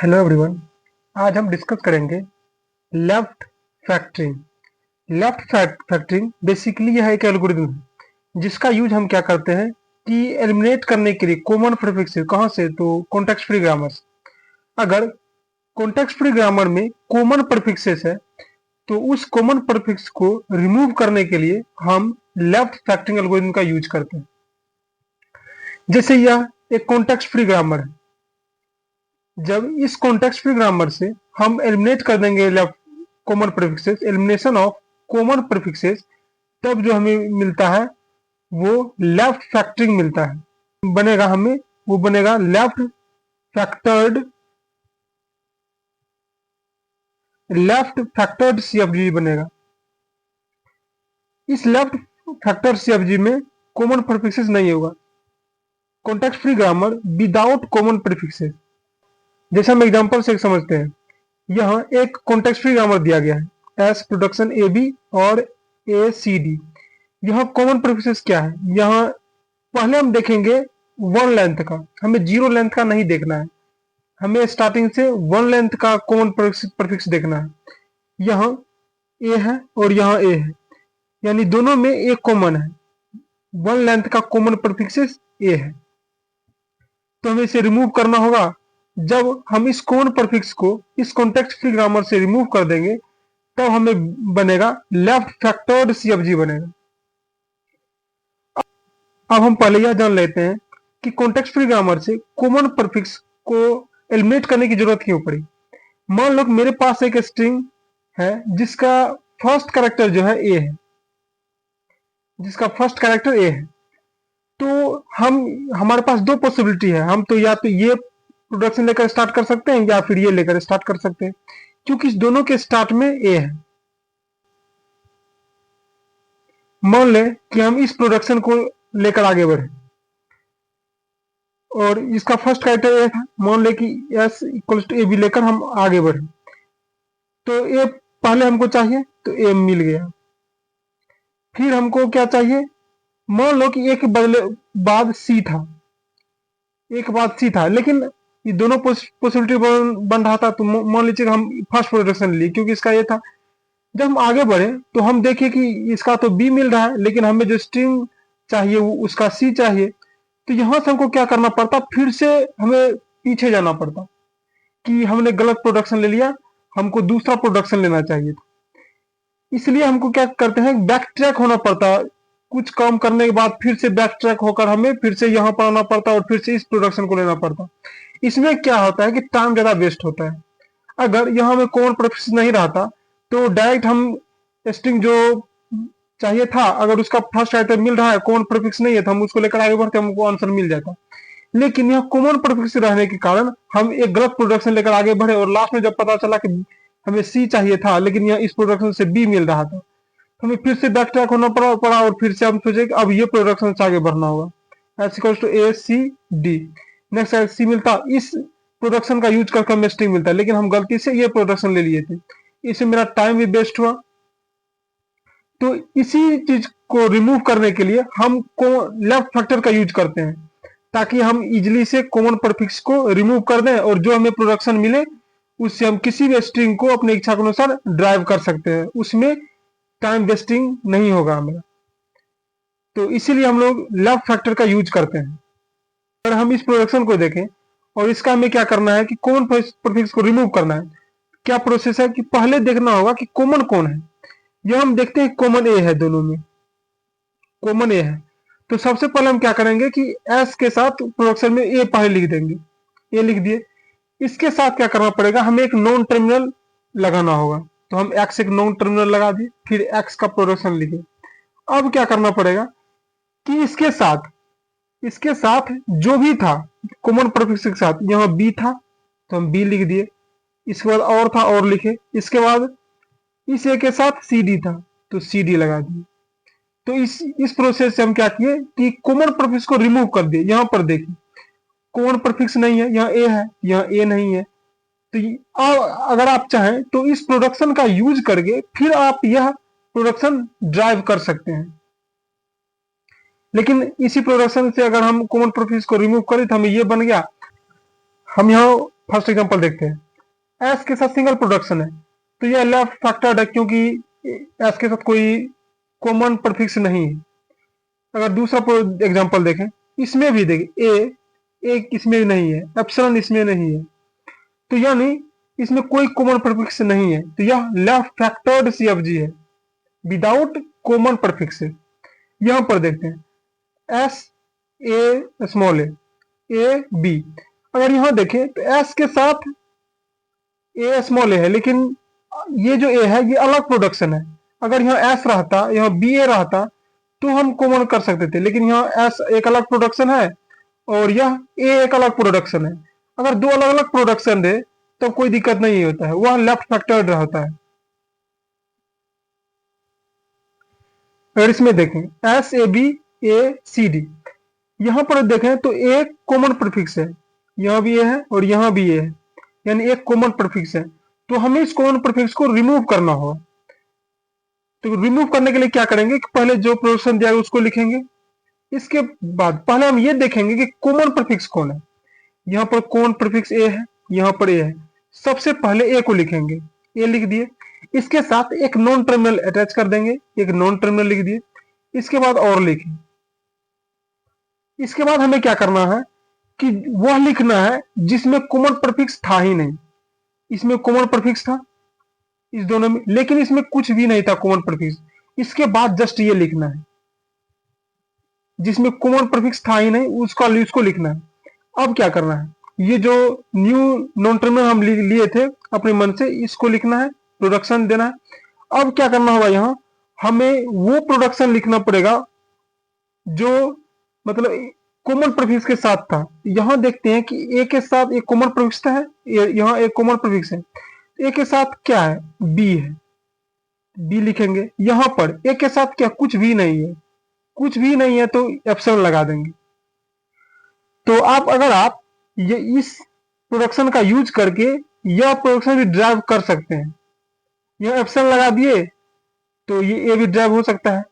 Hello everyone. आज हम discuss करेंगे left factoring. Left factoring basically यह एक एल्गोरिथम है जिसका यूज हम क्या करते हैं कि एलिमिनेट करने के लिए कॉमन प्रीफिक्सेस। कहाँ से? तो कॉन्टेक्स्ट फ्री ग्रामर से। अगर कॉन्टेक्स्ट फ्री ग्रामर में कॉमन प्रीफिक्सेस है तो उस कॉमन प्रीफिक्स को रिमूव करने के लिए हम लेफ्ट फैक्टरिंग एल्गोरिथम का यूज करते हैं। जैसे यह एक कॉन्टेक्स्ट फ्री ग्रामर है, जब इस कॉन्टेक्स्ट फ्री ग्रामर से हम एलिमिनेट कर देंगे left common prefixes, elimination of common prefixes, तब जो हमें मिलता है वो लेफ्ट फैक्टरिंग मिलता है। बनेगा हमें वो बनेगा लेफ्ट फैक्टर्ड सीएफजी बनेगा। इस लेफ्ट फैक्टर सीएफजी में कॉमन प्रीफिक्सेस नहीं होगा। Context free grammar without common prefixes. जैसे हम एग्जांपल से समझते हैं, यहाँ एक कॉन्टेक्स्ट फ्री ग्रामर दिया गया है एस प्रोडक्शन ए बी और ए सी डी। यहाँ कॉमन प्रीफिक्सेस क्या है? यहाँ पहले हम देखेंगे वन लेंथ का, हमें जीरो लेंथ का नहीं देखना है, हमें स्टार्टिंग से वन लेंथ का कॉमन प्रीफिक्स देखना है। यहाँ ए है और यहाँ ए है, यानी दोनों में ए कॉमन है। वन लेंथ का कॉमन प्रीफिक्सेस ए है, तो हमें इसे रिमूव करना होगा। जब हम इस कॉमन प्रीफिक्स को इस कॉन्टेक्स्ट फ्री ग्रामर से रिमूव कर देंगे तब हमें बनेगा लेफ्ट फैक्टर्ड सीएफजी बनेगा। अब हम पहले यह जान लेते हैं कि कॉन्टेक्स्ट फ्री ग्रामर से कॉमन प्रीफिक्स को एलिमिनेट करने की जरूरत क्यों पड़ी। मान लो कि मेरे पास एक स्ट्रिंग है जिसका फर्स्ट कैरेक्टर जो है ए है, जिसका फर्स्ट कैरेक्टर ए है। तो हमारे पास दो पॉसिबिलिटी है, हम तो या तो ये प्रोडक्शन लेकर स्टार्ट कर सकते हैं या फिर ये लेकर स्टार्ट कर सकते हैं, क्योंकि इस दोनों के स्टार्ट में ए है। मान लें कि हम इस प्रोडक्शन को लेकर आगे बढ़े और इसका फर्स्ट कैरेक्टर ए था, मान लें कि S equals to A B लेकर हम आगे बढ़े, तो ए पहले हमको चाहिए तो ए मिल गया। फिर हमको क्या चाहिए? मान लो कि ए के बदले बाद सी था, ए के बाद सी था, लेकिन ये दोनों पॉसिबिलिटी बन रहा था, तो मान लीजिए हम फर्स्ट प्रोडक्शन लिए क्योंकि इसका ये था। जब हम आगे बढ़े तो हम देखे कि इसका तो बी मिल रहा है, लेकिन हमें जो स्ट्रिंग चाहिए वो उसका सी चाहिए। तो यहां से हमको क्या करना पड़ता? फिर से हमें पीछे जाना पड़ता कि हमने गलत प्रोडक्शन ले लिया, हमको दूसरा प्रोडक्शन लेना चाहिए था। इसलिए हमको क्या करते हैं, बैक ट्रैक होना पड़ता। कुछ काम करने के बाद फिर से बैक ट्रैक होकर हमें फिर से यहाँ पर आना पड़ता और फिर से इस प्रोडक्शन को लेना पड़ता। इसमें क्या होता है कि टाइम ज्यादा वेस्ट होता है। अगर यहाँ में कॉमन प्रीफिक्स नहीं रहता तो डायरेक्ट हम स्ट्रिंग जो चाहिए था, अगर उसका फर्स्ट आइटम मिल रहा है, कॉमन प्रीफिक्स नहीं है, तो हम उसको लेकर आगे बढ़ते, हमको आंसर मिल जाता। लेकिन यह कॉमन प्रीफिक्स रहने के कारण हम एक गलत प्रोडक्शन लेकर आगे बढ़े और लास्ट में जब पता चला कि हमें सी चाहिए था लेकिन यह इस प्रोडक्शन से बी मिल रहा था, तो हमें फिर से बैक ट्रैक होना पड़ा और फिर से हम सोचे कि अब ये प्रोडक्शन से आगे बढ़ना होगा। S equals to A C D, next C मिलता, इस प्रोडक्शन का यूज करके हमें स्ट्रिंग मिलता, लेकिन हम गलती से ये प्रोडक्शन ले लिए थे, इससे मेरा टाइम भी वेस्ट हुआ। तो इसी चीज को रिमूव करने के लिए हम लेफ्ट फैक्टर का यूज करते हैं, ताकि हम इजिली से कॉमन प्रीफिक्स को रिमूव कर दें और जो हमें प्रोडक्शन मिले उससे हम किसी भी स्ट्रिंग को अपने इच्छा के अनुसार ड्राइव कर सकते हैं, उसमें टाइम वेस्टिंग नहीं होगा हमें। तो इसीलिए हम लोग लेफ्ट फैक्टर का यूज करते हैं। अगर हम इस प्रोडक्शन को देखें और इसका हमें क्या करना है कि कॉमन प्रीफिक्स को रिमूव करना है, क्या प्रोसेस है कि पहले देखना होगा कि कॉमन कौन है। यह हम देखते हैं कॉमन ए है, दोनों में कॉमन ए है। तो सबसे पहले हम क्या करेंगे कि एस के साथ प्रोडक्शन में ए पहले लिख देंगे, ए लिख दिए। इसके साथ क्या करना पड़ेगा, हमें एक नॉन टर्मिनल लगाना होगा, तो हम एक्स एक नॉन टर्मिनल लगा दिए, फिर एक्स का प्रोडक्शन लिखे। अब क्या करना पड़ेगा कि इसके साथ जो भी था कॉमन प्रीफिक्स के साथ, यहाँ बी था तो हम बी लिख दिए, इसके बाद और था और लिखे, इसके बाद इस ए के साथ सी डी था तो सी डी लगा दिए। तो इस प्रोसेस से हम क्या किए कि कॉमन प्रीफिक्स को रिमूव कर दिए। यहाँ पर देखिए कॉमन प्रीफिक्स नहीं है, यहाँ ए है, यहाँ ए नहीं है। तो अगर आप चाहें तो इस प्रोडक्शन का यूज करके फिर आप यह प्रोडक्शन ड्राइव कर सकते हैं, लेकिन इसी प्रोडक्शन से अगर हम कॉमन प्रीफिक्स को रिमूव करें तो हमें ये बन गया। हम यहाँ फर्स्ट एग्जांपल देखते हैं। एस के साथ सिंगल प्रोडक्शन है तो यह लेफ्ट फैक्टर्ड है क्योंकि एस के साथ कोई कॉमन प्रीफिक्स नहीं है। अगर दूसरा एग्जांपल देखें, इसमें भी देखें ए इसमें नहीं है, एप्सिलॉन इसमें नहीं है, तो यानी इसमें कोई कॉमन प्रीफिक्स नहीं है, तो यह लेफ्ट फैक्टर्ड सीएफजी है विदाउट कॉमन प्रीफिक्स। यहां पर देखते हैं S A small A B. अगर यहां देखें तो एस के साथ ए स्मॉल ए है, लेकिन ये जो ए है ये अलग प्रोडक्शन है। अगर यहाँ एस रहता, यहाँ बी ए रहता तो हम कॉमन कर सकते थे, लेकिन यहाँ एस एक अलग प्रोडक्शन है और यह ए एक अलग प्रोडक्शन है। अगर दो अलग अलग प्रोडक्शन रहे तो कोई दिक्कत नहीं होता है, वह लेफ्ट फैक्टर्ड रहता है। अगर इसमें देखें S A B A C D, यहां पर देखें तो एक कॉमन प्रीफिक्स है, यहां भी ए है और यहां भी ए है, यानी एक कॉमन प्रीफिक्स है। तो हमें इस कॉमन प्रीफिक्स को रिमूव करना होगा। तो रिमूव करने के लिए क्या करेंगे कि पहले जो प्रोडक्शन दिया है उसको लिखेंगे। इसके बाद पहले हम ये देखेंगे कि कॉमन प्रीफिक्स कौन है। यहाँ पर कॉमन प्रीफिक्स ए है, यहाँ पर ए है। सबसे पहले ए को लिखेंगे, ए लिख दिए। इसके साथ एक नॉन टर्मिनल अटैच कर देंगे, एक नॉन टर्मिनल लिख दिए। इसके बाद और लिखें। इसके बाद हमें क्या करना है कि वह लिखना है जिसमें कॉमन प्रीफिक्स था ही नहीं। इसमें कॉमन प्रीफिक्स था इस दोनों में, लेकिन इसमें कुछ भी नहीं था कॉमन प्रीफिक्स। इसके बाद जस्ट ये लिखना है जिसमें कॉमन प्रीफिक्स था ही नहीं, उसको लिखना है। अब क्या करना है, ये जो न्यू नॉन टर्मिनल हम लिए थे अपने मन से, इसको लिखना है, प्रोडक्शन देना है। अब क्या करना होगा, यहाँ हमें वो प्रोडक्शन लिखना पड़ेगा जो मतलब कॉमन प्रीफिक्स के साथ था। यहां देखते हैं कि ए के साथ एक कॉमन प्रीफिक्स है, यहाँ एक कॉमन प्रीफिक्स है। ए के साथ क्या है, बी है, बी लिखेंगे। यहां पर ए के साथ क्या, कुछ भी नहीं है, कुछ भी नहीं है तो एप्सिलॉन लगा देंगे। तो अगर आप ये इस प्रोडक्शन का यूज करके यह प्रोडक्शन भी ड्राइव कर सकते हैं। यह एप्सिलॉन लगा दिए तो ये ए भी ड्राइव हो सकता है।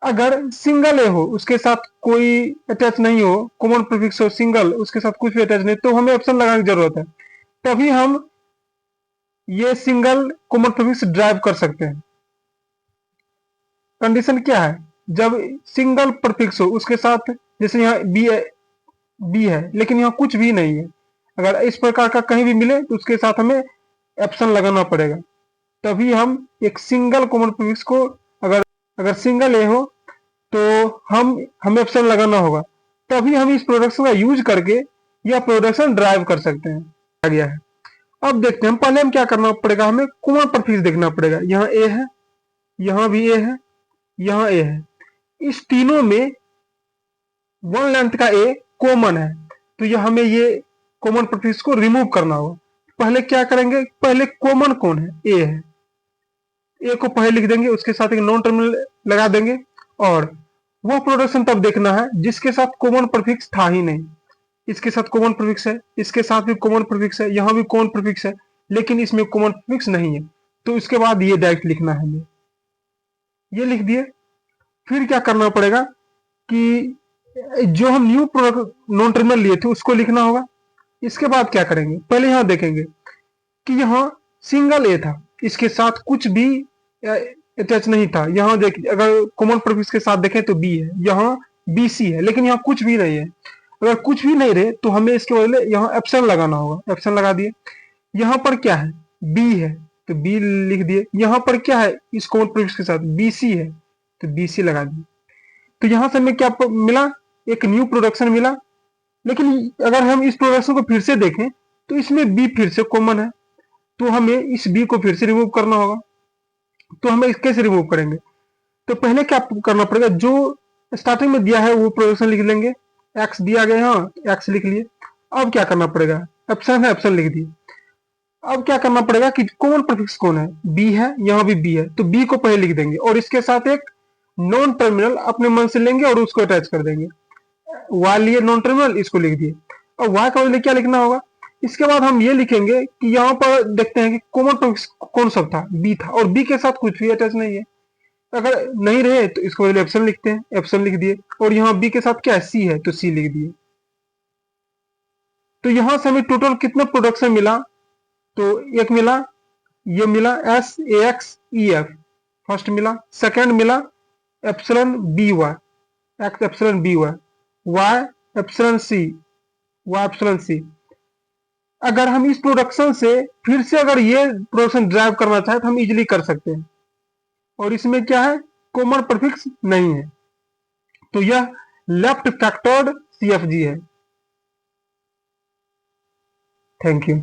अगर सिंगल ए हो, उसके साथ कोई अटैच नहीं हो, कॉमन प्रीफिक्स हो सिंगल, उसके साथ कुछ भी अटैच नहीं, तो हमें एप्सिलॉन लगाने की जरूरत है, तभी हम ये सिंगल कॉमन प्रीफिक्स ड्राइव कर सकते हैं। कंडीशन क्या है, जब सिंगल प्रीफिक्स हो उसके साथ, जैसे यहाँ बी है लेकिन यहाँ कुछ भी नहीं है, अगर इस प्रकार का कहीं भी मिले तो उसके साथ हमें एप्सिलॉन लगाना पड़ेगा, तभी हम एक सिंगल कॉमन प्रीफिक्स को, अगर सिंगल ए हो तो हमें एप्सिलॉन लगाना होगा, तभी हम इस प्रोडक्शन का यूज करके यह प्रोडक्शन ड्राइव कर सकते हैं। आ गया है। अब देखते हैं, पहले हम क्या करना पड़ेगा, हमें कॉमन प्रीफिक्स देखना पड़ेगा। यहाँ ए है, यहाँ भी ए है, यहाँ ए है, इस तीनों में वन लेंथ का ए कॉमन है, तो यह हमें ये कॉमन प्रीफिक्स को रिमूव करना होगा। पहले क्या करेंगे, पहले कॉमन कौन है, ए है, ए को पहले लिख देंगे, उसके साथ एक नॉन टर्मिनल लगा देंगे, और वह प्रोडक्शन तब देखना है जिसके साथ कॉमन प्रीफिक्स था ही नहीं। इसके साथ कॉमन प्रीफिक्स है, इसके साथ भी कॉमन प्रीफिक्स है, यहाँ भी कॉमन प्रीफिक्स है, लेकिन इसमें कॉमन प्रीफिक्स नहीं है, तो इसके बाद ये डायरेक्ट लिखना है हमें। ये लिख दिए। फिर क्या करना पड़ेगा कि जो हम न्यू प्रोडक्ट नॉन टर्मिनल लिए थे उसको लिखना होगा। इसके बाद क्या करेंगे, पहले यहाँ देखेंगे कि यहाँ सिंगल ए था, इसके साथ कुछ भी अटैच नहीं था। यहाँ देखिए, अगर कॉमन प्रीफिक्स के साथ देखें तो बी है, यहाँ बी सी है, लेकिन यहाँ कुछ भी नहीं है। अगर कुछ भी नहीं रहे तो हमें इसके बदले यहाँ एप्सिलॉन लगाना होगा, एप्सिलॉन लगा दिए। यहाँ पर क्या है, बी है तो बी लिख दिए। यहाँ पर क्या है, इस कॉमन प्रीफिक्स के साथ बी सी है तो बी सी लगा दिए। तो यहाँ से हमें क्या मिला, एक न्यू प्रोडक्शन मिला। लेकिन अगर हम इस प्रोडक्शन को फिर से देखें तो इसमें बी फिर से कॉमन है, तो हमें इस बी को फिर से रिमूव करना होगा। तो हमें कैसे रिमूव करेंगे, तो पहले क्या करना पड़ेगा, जो स्टार्टिंग में दिया है वो प्रोडक्शन लिख लेंगे। एक्स दिया गया, यहाँ एक्स लिख लिए। अब क्या करना पड़ेगा, एप्सिलॉन है, एप्सिलॉन लिख दिए। अब क्या करना पड़ेगा कि कॉमन प्रीफिक्स कौन है, बी है, यहाँ भी बी है, तो बी को पहले लिख देंगे और इसके साथ एक नॉन टर्मिनल अपने मन से लेंगे और उसको अटैच कर देंगे। वाई लिए नॉन टर्मिनल, इसको लिख दिए। और वाई का बदले क्या लिखना होगा, इसके बाद हम ये लिखेंगे कि यहाँ पर देखते हैं कि कॉमन प्रीफिक्स कौन सा था, बी था, और बी के साथ कुछ भी अटैच नहीं है। अगर नहीं रहे तो इसको बदले एप्सिलॉन लिखते हैं, एप्सिलॉन लिख दिए। और यहाँ बी के साथ क्या है, सी है, तो सी लिख दिए। तो यहां से हमें टोटल कितना प्रोडक्शन मिला, तो एक मिला, ये मिला S A X E F first मिला, सेकेंड मिला epsilon B Y, X epsilon B Y, Y epsilon C, Y epsilon C. अगर हम इस प्रोडक्शन से फिर से अगर ये प्रोडक्शन ड्राइव करना चाहे तो हम इजिली कर सकते हैं, और इसमें क्या है, कॉमन प्रीफिक्स नहीं है, तो यह लेफ्ट फैक्टर्ड सीएफजी है। Thank you.